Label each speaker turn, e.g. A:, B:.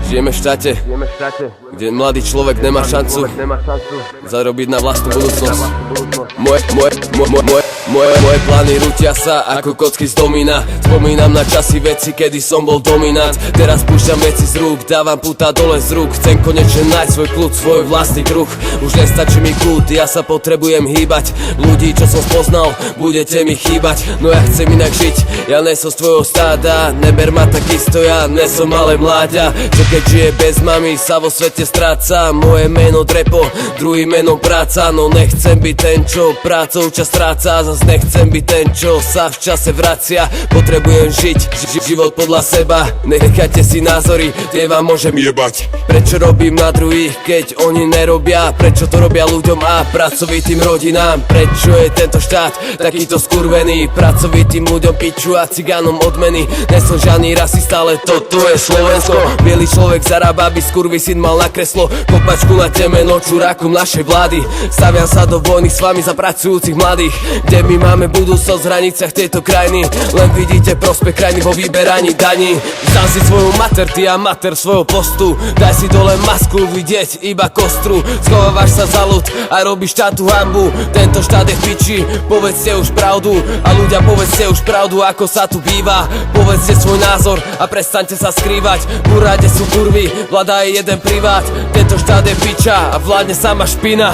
A: Žijeme v štáte, kde mladý človek nemá šancu zarobiť na vlastnú budúcnosť. Moje plány rútia sa ako kocky z domína. Spomínam na časy veci, kedy som bol dominant. Teraz púšťam veci z rúk, dávam puta dole z rúk. Chcem konečne nájsť svoj kľud, svoj vlastný kruh. Už nestačí mi kľud, ja sa potrebujem hýbať. Ľudí, čo som spoznal, budete mi chýbať. No ja chcem inak žiť, ja nesom z tvojho stáda. Neber ma takisto, ja nesom malé mláďa, čo keď žije bez mami, sa vo svete stráca. Moje meno drepo, druhý meno práca. No nechcem byť ten, čo prácou čas stráca. Zas nechcem byť ten, čo sa v čase vracia. Potrebujem žiť život podľa seba. Nechajte si názory, tie vám môžem jebať. Prečo robím na druhých, keď oni nerobia? Prečo to robia ľuďom a pracovitým rodinám? Prečo je tento štát takýto skurvený? Pracovitým ľuďom piču a cigánom odmeny. Nesom žiadny rasista, ale toto je Slovensko. Bielý človek zarába, aby skurvý syn mal na kreslo. Kopačku na temeno, čurákom našej vlády. Staviam sa do vojny s vami za pracujúcich mladých, kde my máme budúcnosť v hraniciach tejto krajiny. Len vidíte prospech krajiny vo vyberaní daní. Zdám si svoju mater, ty amatér svojho postu. Daj si dole masku, vidieť iba kostru. Schovávaš sa za ľud a robíš štátu hanbu. Tento štát je v piči, povedzte už pravdu. A ľudia, povedzte už pravdu, ako sa tu býva. Povedzte svoj názor a prestaňte sa skrývať. V úrade sú kurvy, vláda je jeden privát. Tento štát je piča a vládne sama špina.